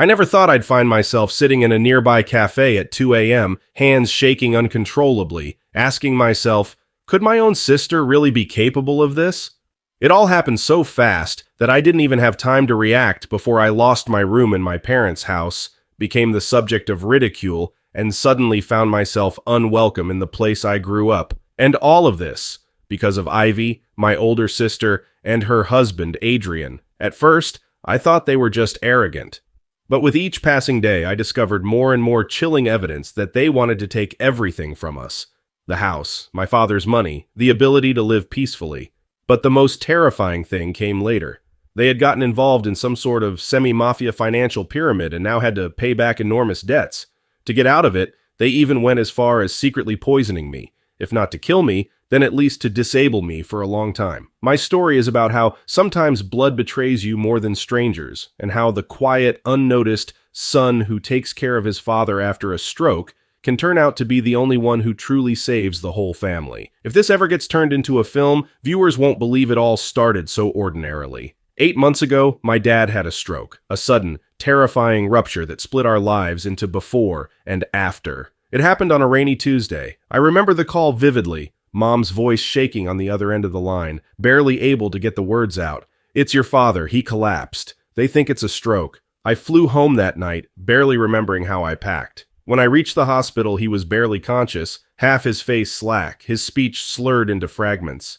I never thought I'd find myself sitting in a nearby cafe at 2 a.m., hands shaking uncontrollably, asking myself, could my own sister really be capable of this? It all happened so fast that I didn't even have time to react before I lost my room in my parents' house, became the subject of ridicule, and suddenly found myself unwelcome in the place I grew up. And all of this because of Ivy, my older sister, and her husband, Adrian. At first, I thought they were just arrogant. But with each passing day, I discovered more and more chilling evidence that they wanted to take everything from us. The house, my father's money, the ability to live peacefully. But the most terrifying thing came later. They had gotten involved in some sort of semi-mafia financial pyramid and now had to pay back enormous debts. To get out of it, they even went as far as secretly poisoning me. If not to kill me, then at least to disable me for a long time. My story is about how sometimes blood betrays you more than strangers, and how the quiet, unnoticed son who takes care of his father after a stroke can turn out to be the only one who truly saves the whole family. If this ever gets turned into a film, viewers won't believe it all started so ordinarily. 8 months ago, my dad had a stroke, a sudden, terrifying rupture that split our lives into before and after. It happened on a rainy Tuesday. I remember the call vividly, Mom's voice shaking on the other end of the line, barely able to get the words out. It's your father, he collapsed. They think it's a stroke. I flew home that night, barely remembering how I packed. When I reached the hospital, he was barely conscious, half his face slack, his speech slurred into fragments.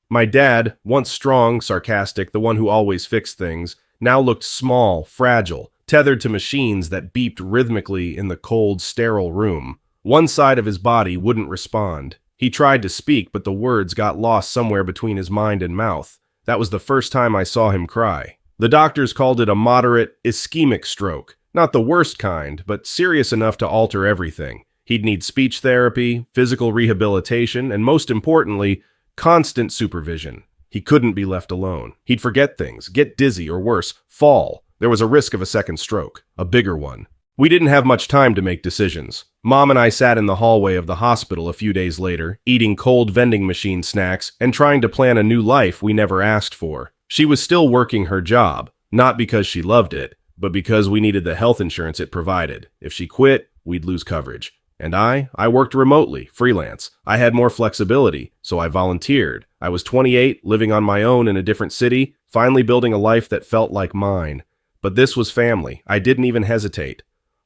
My dad, once strong, sarcastic, the one who always fixed things, now looked small, fragile, tethered to machines that beeped rhythmically in the cold, sterile room. One side of his body wouldn't respond. He tried to speak, but the words got lost somewhere between his mind and mouth. That was the first time I saw him cry. The doctors called it a moderate, ischemic stroke. Not the worst kind, but serious enough to alter everything. He'd need speech therapy, physical rehabilitation, and most importantly, constant supervision. He couldn't be left alone. He'd forget things, get dizzy, or worse, fall. There was a risk of a second stroke, a bigger one. We didn't have much time to make decisions. Mom and I sat in the hallway of the hospital a few days later, eating cold vending machine snacks and trying to plan a new life we never asked for. She was still working her job, not because she loved it, but because we needed the health insurance it provided. If she quit, we'd lose coverage. And I worked remotely, freelance. I had more flexibility, so I volunteered. I was 28, living on my own in a different city, finally building a life that felt like mine. But this was family. I didn't even hesitate.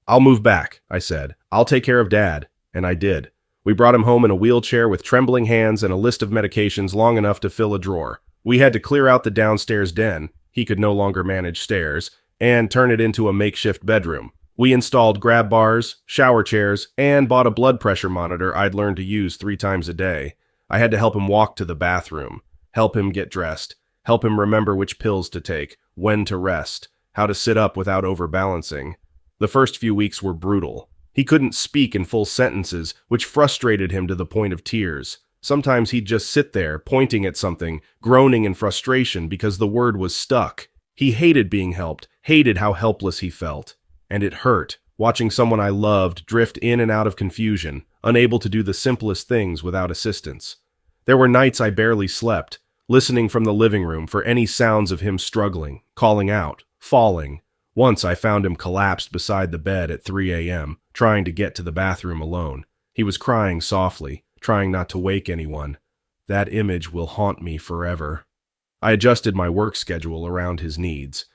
I'll move back, I said. I'll take care of Dad. And I did. We brought him home in a wheelchair with trembling hands and a list of medications long enough to fill a drawer. We had to clear out the downstairs den. He could no longer manage stairs, and turn it into a makeshift bedroom. We installed grab bars, shower chairs, and bought a blood pressure monitor I'd learned to use 3 times a day. I had to help him walk to the bathroom, help him get dressed, help him remember which pills to take, when to rest, how to sit up without overbalancing. The first few weeks were brutal. He couldn't speak in full sentences, which frustrated him to the point of tears. Sometimes he'd just sit there, pointing at something, groaning in frustration because the word was stuck. He hated being helped, hated how helpless he felt. And it hurt, watching someone I loved drift in and out of confusion, unable to do the simplest things without assistance. There were nights I barely slept, listening from the living room for any sounds of him struggling, calling out, falling. Once I found him collapsed beside the bed at 3 a.m., trying to get to the bathroom alone. He was crying softly, trying not to wake anyone. That image will haunt me forever. I adjusted my work schedule around his needs.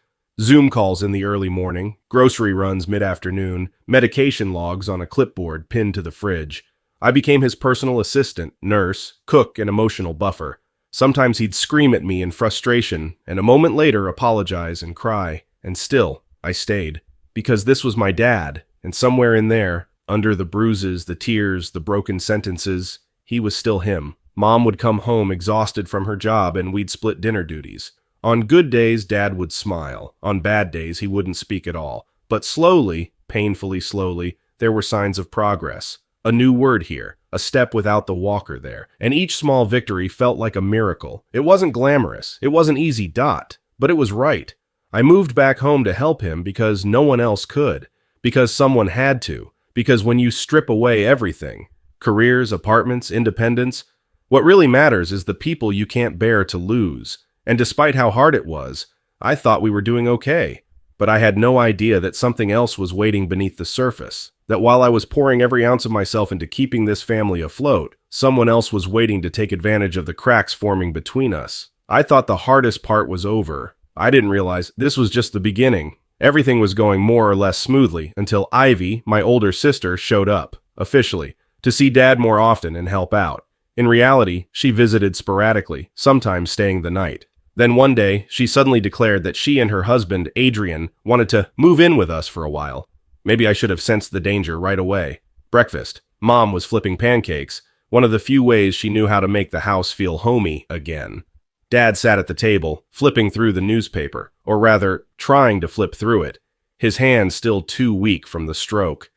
Zoom calls in the early morning, grocery runs mid-afternoon, medication logs on a clipboard pinned to the fridge. I became his personal assistant, nurse, cook, and emotional buffer. Sometimes he'd scream at me in frustration, and a moment later apologize and cry. And still, I stayed. Because this was my dad, and somewhere in there, under the bruises, the tears, the broken sentences, he was still him. Mom would come home exhausted from her job, and we'd split dinner duties. On good days, Dad would smile. On bad days, he wouldn't speak at all. But slowly, painfully slowly, there were signs of progress. A new word here, a step without the walker there, and each small victory felt like a miracle. It wasn't glamorous, it wasn't easy, but it was right. I moved back home to help him because no one else could, because someone had to, because when you strip away everything, careers, apartments, independence, what really matters is the people you can't bear to lose. And despite how hard it was, I thought we were doing okay. but I had no idea that something else was waiting beneath the surface. That while I was pouring every ounce of myself into keeping this family afloat, someone else was waiting to take advantage of the cracks forming between us. I thought the hardest part was over. I didn't realize this was just the beginning. Everything was going more or less smoothly until Ivy, my older sister, showed up, officially, to see Dad more often and help out. In reality, she visited sporadically, sometimes staying the night. Then one day, she suddenly declared that she and her husband, Adrian, wanted to move in with us for a while. Maybe I should have sensed the danger right away. Breakfast. Mom was flipping pancakes, one of the few ways she knew how to make the house feel homey again. Dad sat at the table, flipping through the newspaper, or rather, trying to flip through it, his hand still too weak from the stroke.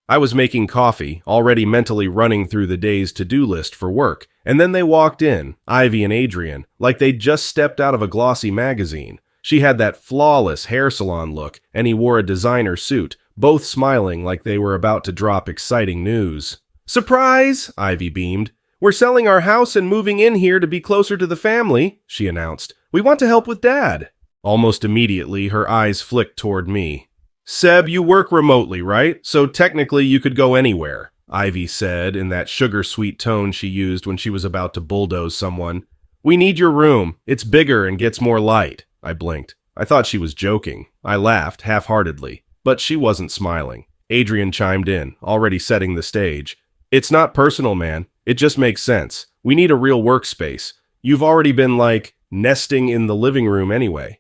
I was making coffee, already mentally running through the day's to-do list for work, and then they walked in, Ivy and Adrian, like they'd just stepped out of a glossy magazine. She had that flawless hair salon look, and he wore a designer suit, both smiling like they were about to drop exciting news. "Surprise!" Ivy beamed. "We're selling our house and moving in here to be closer to the family," she announced. "We want to help with Dad." Almost immediately, her eyes flicked toward me. "Seb, you work remotely, right? So technically you could go anywhere," Ivy said in that sugar-sweet tone she used when she was about to bulldoze someone. "We need your room. It's bigger and gets more light." I blinked. I thought she was joking. I laughed, half-heartedly. But she wasn't smiling. Adrian chimed in, already setting the stage. "It's not personal, man. It just makes sense. We need a real workspace. You've already been, nesting in the living room anyway."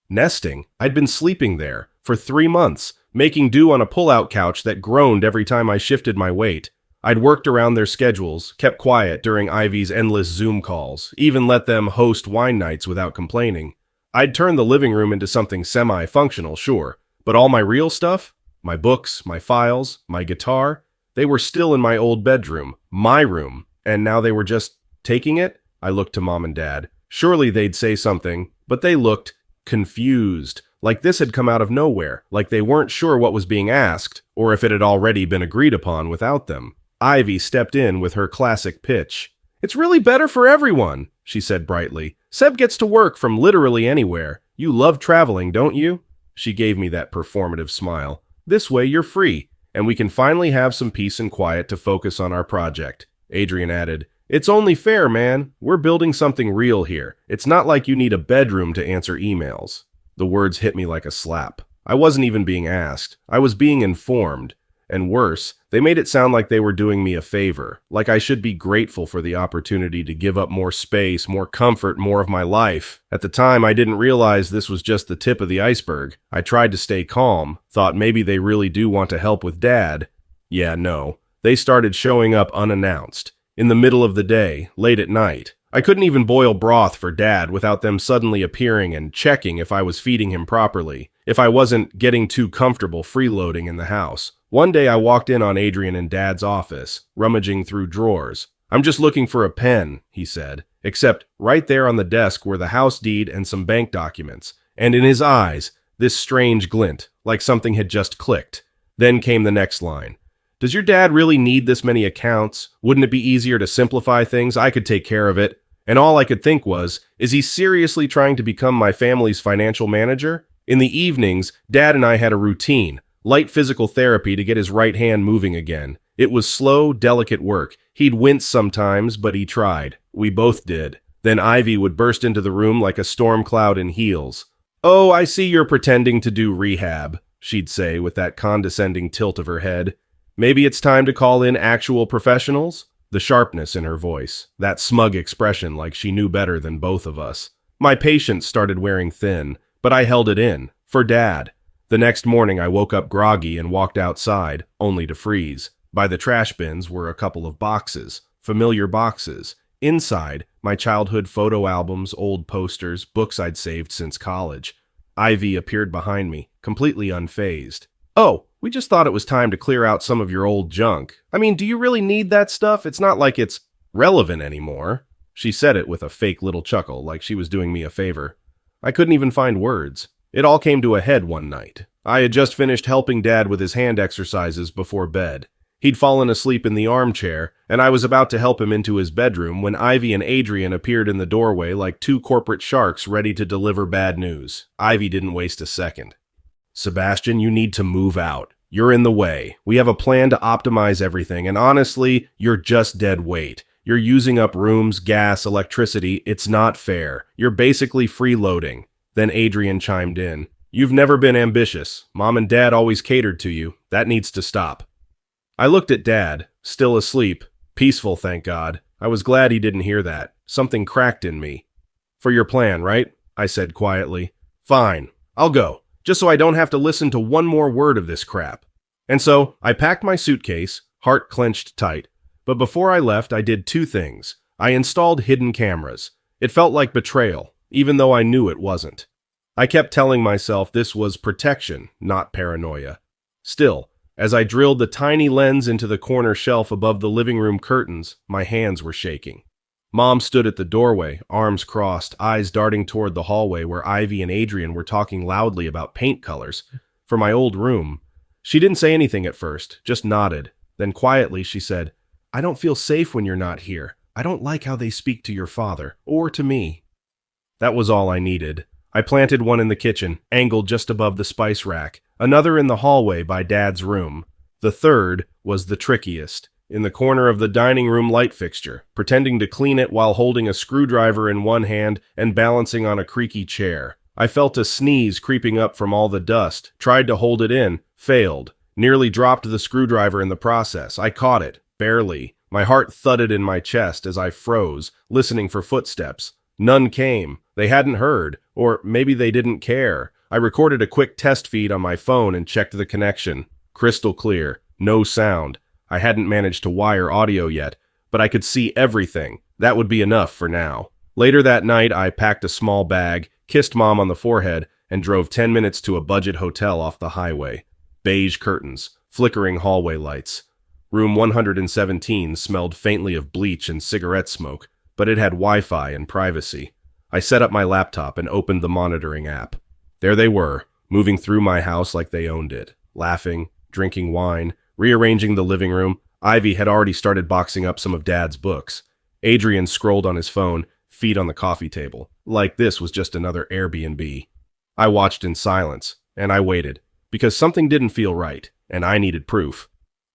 Nesting? I'd been sleeping there for 3 months, making do on a pull-out couch that groaned every time I shifted my weight. I'd worked around their schedules, kept quiet during Ivy's endless Zoom calls, even let them host wine nights without complaining. I'd turned the living room into something semi-functional, sure, but all my real stuff, my books, my files, my guitar, they were still in my old bedroom, my room, and now they were just taking it? I looked to Mom and Dad. Surely they'd say something, but they looked confused, like this had come out of nowhere, like they weren't sure what was being asked, or if it had already been agreed upon without them. Ivy stepped in with her classic pitch. "It's really better for everyone," she said brightly. "Seb gets to work from literally anywhere. You love traveling, don't you?" She gave me that performative smile. "This way you're free, and we can finally have some peace and quiet to focus on our project." Adrian added, "It's only fair, man. We're building something real here. It's not like you need a bedroom to answer emails." The words hit me like a slap. I wasn't even being asked. I was being informed. And worse, they made it sound like they were doing me a favor, like I should be grateful for the opportunity to give up more space, more comfort, more of my life. At the time, I didn't realize this was just the tip of the iceberg. I tried to stay calm, thought maybe they really do want to help with Dad. Yeah, no. They started showing up unannounced. In the middle of the day, late at night. I couldn't even boil broth for Dad without them suddenly appearing and checking if I was feeding him properly, if I wasn't getting too comfortable freeloading in the house. One day I walked in on Adrian in Dad's office, rummaging through drawers. "I'm just looking for a pen," he said, except right there on the desk were the house deed and some bank documents, and in his eyes, this strange glint, like something had just clicked. Then came the next line. "Does your dad really need this many accounts? Wouldn't it be easier to simplify things? I could take care of it." And all I could think was, is he seriously trying to become my family's financial manager? In the evenings, Dad and I had a routine. Light physical therapy to get his right hand moving again. It was slow, delicate work. He'd wince sometimes, but he tried. We both did. Then Ivy would burst into the room like a storm cloud in heels. "Oh, I see you're pretending to do rehab," she'd say with that condescending tilt of her head. "Maybe it's time to call in actual professionals?" The sharpness in her voice, that smug expression like she knew better than both of us. My patience started wearing thin, but I held it in. For Dad. The next morning I woke up groggy and walked outside, only to freeze. By the trash bins were a couple of boxes, familiar boxes. Inside, my childhood photo albums, old posters, books I'd saved since college. Ivy appeared behind me, completely unfazed. "Oh, we just thought it was time to clear out some of your old junk. I mean, do you really need that stuff? It's not like it's relevant anymore." She said it with a fake little chuckle, like she was doing me a favor. I couldn't even find words. It all came to a head one night. I had just finished helping Dad with his hand exercises before bed. He'd fallen asleep in the armchair, and I was about to help him into his bedroom when Ivy and Adrian appeared in the doorway like two corporate sharks ready to deliver bad news. Ivy didn't waste a second. Sebastian, you need to move out. You're in the way. We have a plan to optimize everything, and honestly, you're just dead weight. You're using up rooms, gas, electricity. It's not fair. You're basically freeloading. Then Adrian chimed in. You've never been ambitious. Mom and Dad always catered to you. That needs to stop. I looked at Dad, still asleep. Peaceful, thank God. I was glad he didn't hear that. Something cracked in me. For your plan, right? I said quietly. Fine. I'll go, just so I don't have to listen to one more word of this crap. And so, I packed my suitcase, heart clenched tight. But before I left, I did two things. I installed hidden cameras. It felt like betrayal, even though I knew it wasn't. I kept telling myself this was protection, not paranoia. Still, as I drilled the tiny lens into the corner shelf above the living room curtains, my hands were shaking. Mom stood at the doorway, arms crossed, eyes darting toward the hallway where Ivy and Adrian were talking loudly about paint colors for my old room. She didn't say anything at first, just nodded. Then quietly she said, I don't feel safe when you're not here. I don't like how they speak to your father, or to me. That was all I needed. I planted one in the kitchen, angled just above the spice rack, another in the hallway by Dad's room. The third was the trickiest, in the corner of the dining room light fixture, pretending to clean it while holding a screwdriver in one hand and balancing on a creaky chair. I felt a sneeze creeping up from all the dust, tried to hold it in, failed, nearly dropped the screwdriver in the process. I caught it, barely. My heart thudded in my chest as I froze, listening for footsteps. None came. They hadn't heard, or maybe they didn't care. I recorded a quick test feed on my phone and checked the connection. Crystal clear. No sound. I hadn't managed to wire audio yet, but I could see everything. That would be enough for now. Later that night, I packed a small bag, kissed Mom on the forehead, and drove 10 minutes to a budget hotel off the highway. Beige curtains, flickering hallway lights. Room 117 smelled faintly of bleach and cigarette smoke, but it had Wi-Fi and privacy. I set up my laptop and opened the monitoring app. There they were, moving through my house like they owned it, laughing, drinking wine, rearranging the living room. Ivy had already started boxing up some of Dad's books. Adrian scrolled on his phone, feet on the coffee table, like this was just another Airbnb. I watched in silence, and I waited, because something didn't feel right, and I needed proof.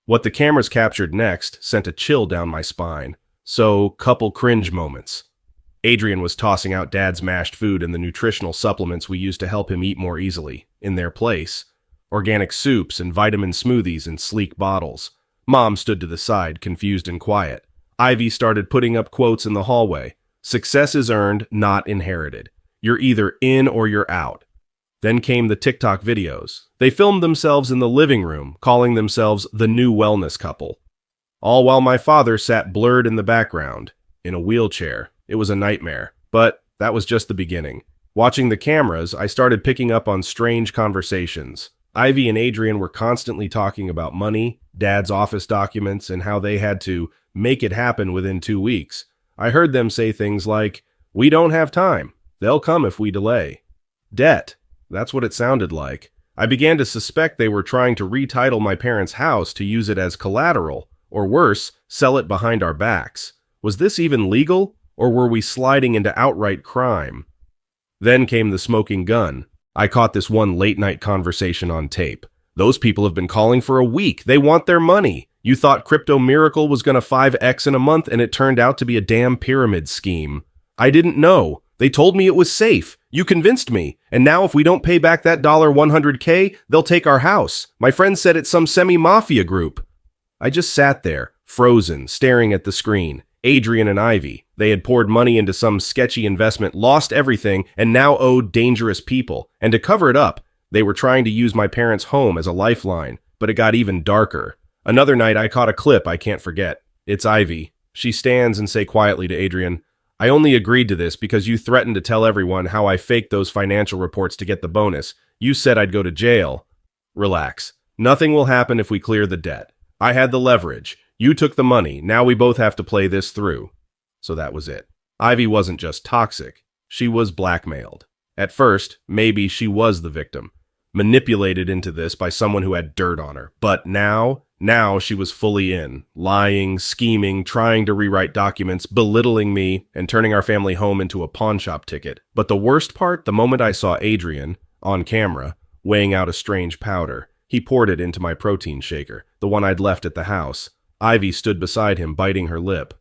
What the cameras captured next sent a chill down my spine. So, couple cringe moments. Adrian was tossing out Dad's mashed food and the nutritional supplements we used to help him eat more easily, in their place. Organic soups and vitamin smoothies in sleek bottles. Mom stood to the side, confused and quiet. Ivy started putting up quotes in the hallway. Success is earned, not inherited. You're either in or you're out. Then came the TikTok videos. They filmed themselves in the living room, calling themselves the new wellness couple. All while my father sat blurred in the background, in a wheelchair. It was a nightmare, but that was just the beginning. Watching the cameras, I started picking up on strange conversations. Ivy and Adrian were constantly talking about money, Dad's office documents, and how they had to make it happen within 2 weeks. I heard them say things like, "We don't have time. They'll come if we delay." Debt. That's what it sounded like. I began to suspect they were trying to retitle my parents' house to use it as collateral, or worse, sell it behind our backs. Was this even legal, or were we sliding into outright crime? Then came the smoking gun. I caught this one late-night conversation on tape. Those people have been calling for a week. They want their money. You thought Crypto Miracle was going to 5x in a month, and it turned out to be a damn pyramid scheme. I didn't know. They told me it was safe. You convinced me. And now if we don't pay back that $100K, they'll take our house. My friend said it's some semi-mafia group. I just sat there, frozen, staring at the screen. Adrian and Ivy. They had poured money into some sketchy investment, lost everything, and now owed dangerous people. And to cover it up, they were trying to use my parents' home as a lifeline. But it got even darker. Another night, I caught a clip I can't forget. It's Ivy. She stands and say quietly to Adrian, "I only agreed to this because you threatened to tell everyone how I faked those financial reports to get the bonus. You said I'd go to jail." Relax. Nothing will happen if we clear the debt. I had the leverage. You took the money. Now we both have to play this through. So that was it. Ivy wasn't just toxic. She was blackmailed. At first, maybe she was the victim, manipulated into this by someone who had dirt on her. But now she was fully in, lying, scheming, trying to rewrite documents, belittling me, and turning our family home into a pawn shop ticket. But the worst part, the moment I saw Adrian, on camera, weighing out a strange powder. He poured it into my protein shaker, the one I'd left at the house. Ivy stood beside him, biting her lip.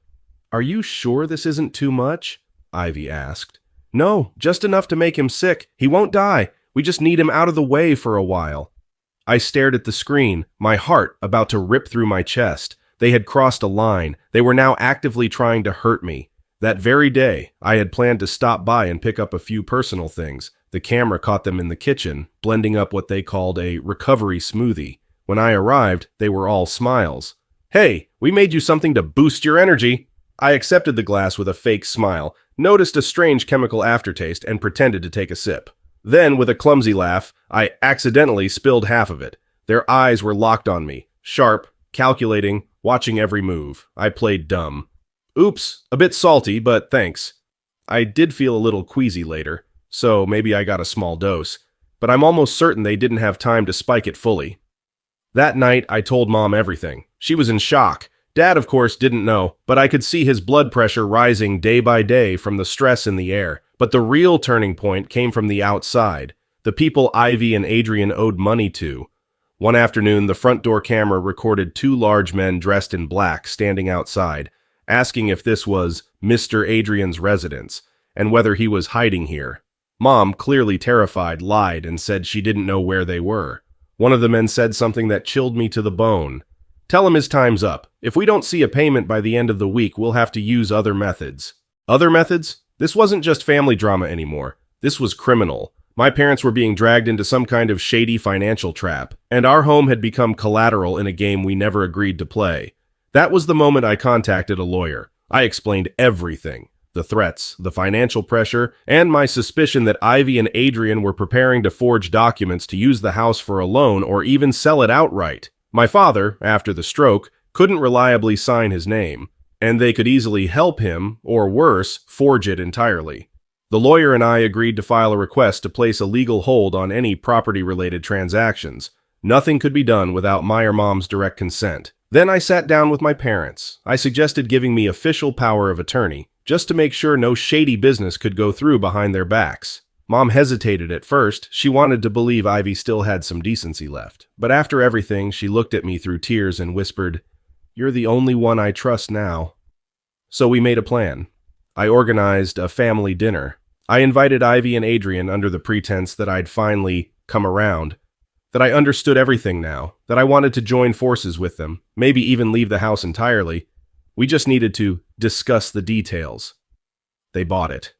"Are you sure this isn't too much?" Ivy asked. "No, just enough to make him sick. He won't die. We just need him out of the way for a while." I stared at the screen, my heart about to rip through my chest. They had crossed a line. They were now actively trying to hurt me. That very day, I had planned to stop by and pick up a few personal things. The camera caught them in the kitchen, blending up what they called a recovery smoothie. When I arrived, they were all smiles. "Hey, we made you something to boost your energy." I accepted the glass with a fake smile, noticed a strange chemical aftertaste, and pretended to take a sip. Then, with a clumsy laugh, I accidentally spilled half of it. Their eyes were locked on me, sharp, calculating, watching every move. I played dumb. "Oops, a bit salty, but thanks." I did feel a little queasy later, so maybe I got a small dose, but I'm almost certain they didn't have time to spike it fully. That night, I told Mom everything. She was in shock. Dad, of course, didn't know, but I could see his blood pressure rising day by day from the stress in the air. But the real turning point came from the outside, the people Ivy and Adrian owed money to. One afternoon, the front door camera recorded two large men dressed in black standing outside, asking if this was Mr. Adrian's residence, and whether he was hiding here. Mom, clearly terrified, lied and said she didn't know where they were. One of the men said something that chilled me to the bone. "Tell him his time's up. If we don't see a payment by the end of the week, we'll have to use other methods." Other methods? This wasn't just family drama anymore. This was criminal. My parents were being dragged into some kind of shady financial trap, and our home had become collateral in a game we never agreed to play. That was the moment I contacted a lawyer. I explained everything. The threats, the financial pressure, and my suspicion that Ivy and Adrian were preparing to forge documents to use the house for a loan or even sell it outright. My father, after the stroke, couldn't reliably sign his name, and they could easily help him, or worse, forge it entirely. The lawyer and I agreed to file a request to place a legal hold on any property-related transactions. Nothing could be done without my or Mom's direct consent. Then I sat down with my parents. I suggested giving me official power of attorney, just to make sure no shady business could go through behind their backs. Mom hesitated at first. She wanted to believe Ivy still had some decency left. But after everything, she looked at me through tears and whispered, "You're the only one I trust now." So we made a plan. I organized a family dinner. I invited Ivy and Adrian under the pretense that I'd finally come around, that I understood everything now, that I wanted to join forces with them, maybe even leave the house entirely. We just needed to discuss the details. They bought it.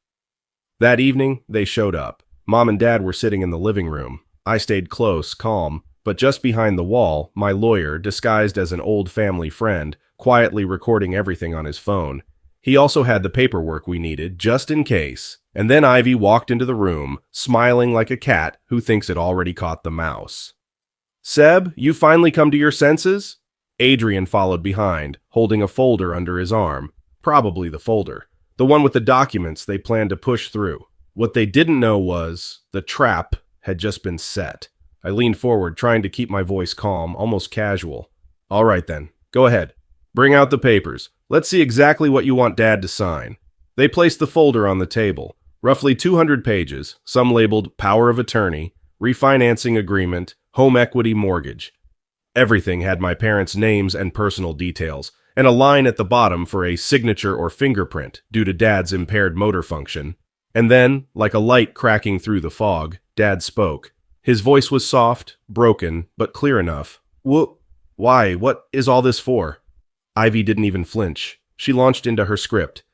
That evening, they showed up. Mom and Dad were sitting in the living room. I stayed close, calm, but just behind the wall, my lawyer, disguised as an old family friend, quietly recording everything on his phone. He also had the paperwork we needed, just in case. And then Ivy walked into the room, smiling like a cat who thinks it already caught the mouse. "Seb, you finally come to your senses?" Adrian followed behind, holding a folder under his arm. Probably the folder. The one with the documents they planned to push through. What they didn't know was the trap had just been set. I leaned forward, trying to keep my voice calm, almost casual. "All right then, go ahead. Bring out the papers. Let's see exactly what you want Dad to sign." They placed the folder on the table. Roughly 200 pages, some labeled Power of Attorney, Refinancing Agreement, Home Equity Mortgage. Everything had my parents' names and personal details, and a line at the bottom for a signature or fingerprint due to Dad's impaired motor function. And then, like a light cracking through the fog, Dad spoke. His voice was soft, broken, but clear enough. Why? What is all this for?" Ivy didn't even flinch. She launched into her script.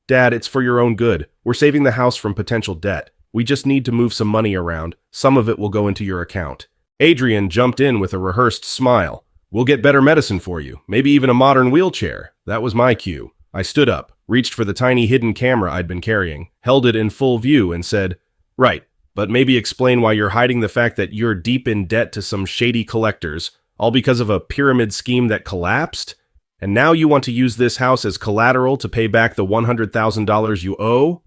"Dad, it's for your own good. We're saving the house from potential debt. We just need to move some money around. Some of it will go into your account." Adrian jumped in with a rehearsed smile. "We'll get better medicine for you, maybe even a modern wheelchair." That was my cue. I stood up, reached for the tiny hidden camera I'd been carrying, held it in full view, and said, "Right, but maybe explain why you're hiding the fact that you're deep in debt to some shady collectors, all because of a pyramid scheme that collapsed? And now you want to use this house as collateral to pay back the $100,000 you owe?"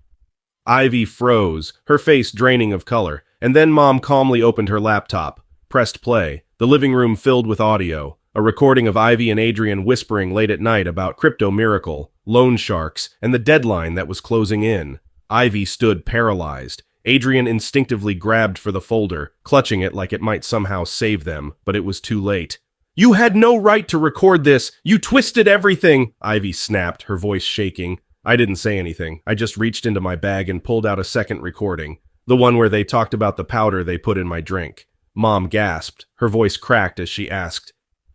Ivy froze, her face draining of color, and then Mom calmly opened her laptop, pressed play. The living room filled with audio, a recording of Ivy and Adrian whispering late at night about crypto miracle, loan sharks, and the deadline that was closing in. Ivy stood paralyzed. Adrian instinctively grabbed for the folder, clutching it like it might somehow save them, but it was too late. "You had no right to record this! You twisted everything!" Ivy snapped, her voice shaking. I didn't say anything. I just reached into my bag and pulled out a second recording, the one where they talked about the powder they put in my drink. Mom gasped. Her voice cracked as she asked,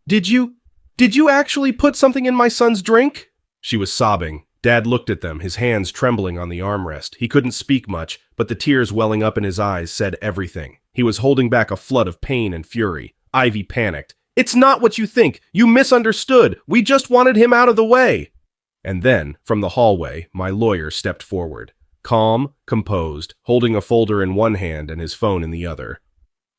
Did you actually put something in my son's drink?" She was sobbing. Dad looked at them, his hands trembling on the armrest. He couldn't speak much, but the tears welling up in his eyes said everything. He was holding back a flood of pain and fury. Ivy panicked. "It's not what you think. You misunderstood. We just wanted him out of the way." And then, from the hallway, my lawyer stepped forward. Calm, composed, holding a folder in one hand and his phone in the other.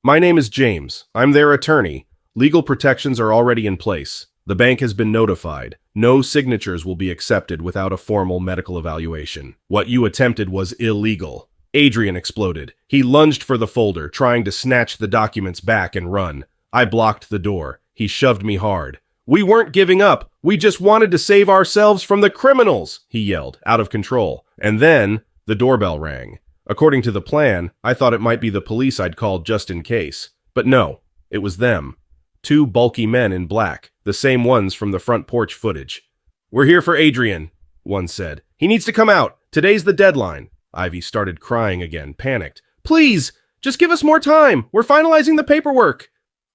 "My name is James. I'm their attorney. Legal protections are already in place. The bank has been notified. No signatures will be accepted without a formal medical evaluation. What you attempted was illegal." Adrian exploded. He lunged for the folder, trying to snatch the documents back and run. I blocked the door. He shoved me hard. "We weren't giving up. We just wanted to save ourselves from the criminals," he yelled, out of control. And then the doorbell rang. According to the plan, I thought it might be the police I'd called just in case. But no, it was them. Two bulky men in black, the same ones from the front porch footage. "We're here for Adrian," one said. "He needs to come out. Today's the deadline." Ivy started crying again, panicked. "Please, just give us more time. We're finalizing the paperwork."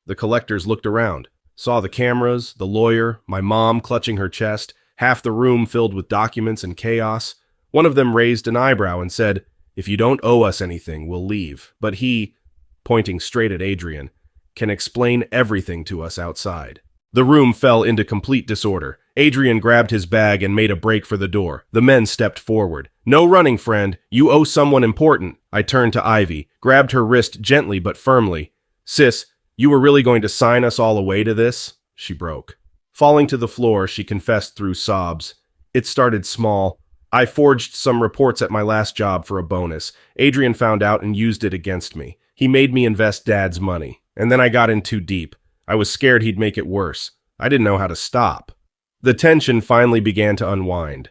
The collectors looked around, saw the cameras, the lawyer, my mom clutching her chest, half the room filled with documents and chaos. One of them raised an eyebrow and said, "If you don't owe us anything, we'll leave. But he," pointing straight at Adrian, "can explain everything to us outside." The room fell into complete disorder. Adrian grabbed his bag and made a break for the door. The men stepped forward. "No running, friend. You owe someone important." I turned to Ivy, grabbed her wrist gently but firmly. "Sis, you were really going to sign us all away to this?" She broke. Falling to the floor, she confessed through sobs. "It started small. I forged some reports at my last job for a bonus. Adrian found out and used it against me. He made me invest Dad's money. And then I got in too deep. I was scared he'd make it worse. I didn't know how to stop." The tension finally began to unwind.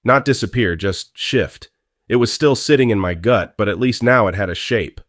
Not disappear, just shift. It was still sitting in my gut, but at least now it had a shape.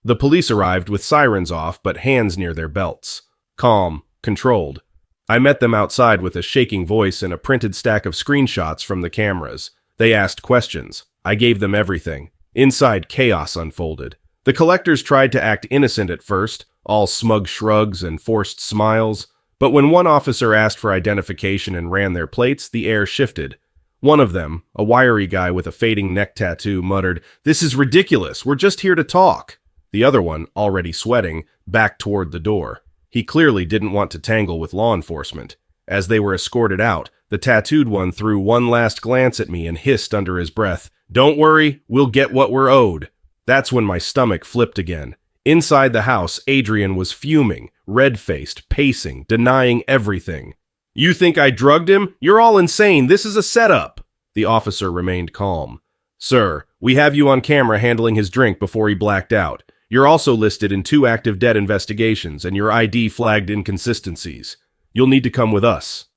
The police arrived with sirens off, but hands near their belts. Calm, controlled. I met them outside with a shaking voice and a printed stack of screenshots from the cameras. They asked questions. I gave them everything. Inside, chaos unfolded. The collectors tried to act innocent at first, all smug shrugs and forced smiles. But when one officer asked for identification and ran their plates, the air shifted. One of them, a wiry guy with a fading neck tattoo, muttered, "This is ridiculous. We're just here to talk." The other one, already sweating, backed toward the door. He clearly didn't want to tangle with law enforcement. As they were escorted out, the tattooed one threw one last glance at me and hissed under his breath, "Don't worry, we'll get what we're owed." That's when my stomach flipped again. Inside the house, Adrian was fuming, red-faced, pacing, denying everything. "You think I drugged him? You're all insane. This is a setup." The officer remained calm. "Sir, we have you on camera handling his drink before he blacked out. You're also listed in 2 active debt investigations, and your ID flagged inconsistencies. You'll need to come with us."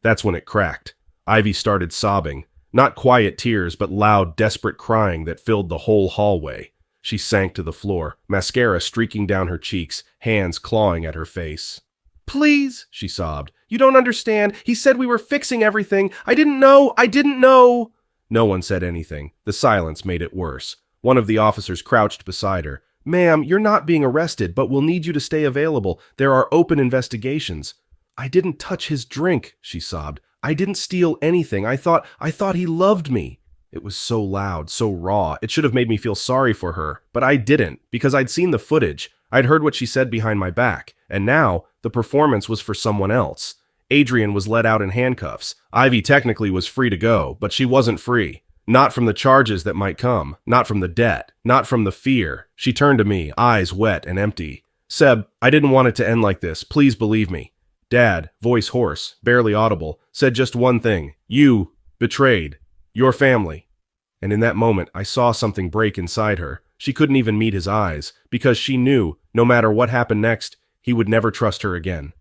That's when it cracked. Ivy started sobbing. Not quiet tears, but loud, desperate crying that filled the whole hallway. She sank to the floor, mascara streaking down her cheeks, hands clawing at her face. "Please," she sobbed. "You don't understand. He said we were fixing everything. I didn't know. No one said anything. The silence made it worse. One of the officers crouched beside her. "Ma'am, you're not being arrested, but we'll need you to stay available. There are open investigations." "I didn't touch his drink," she sobbed. "I didn't steal anything. I thought he loved me." It was so loud, so raw. It should have made me feel sorry for her, but I didn't, because I'd seen the footage. I'd heard what she said behind my back, and now the performance was for someone else. Adrian was let out in handcuffs. Ivy technically was free to go, but she wasn't free. Not from the charges that might come, not from the debt, not from the fear. She turned to me, eyes wet and empty. "Seb, I didn't want it to end like this. Please believe me." Dad, voice hoarse, barely audible, said just one thing. "You betrayed your family." And in that moment, I saw something break inside her. She couldn't even meet his eyes, because she knew, no matter what happened next, he would never trust her again.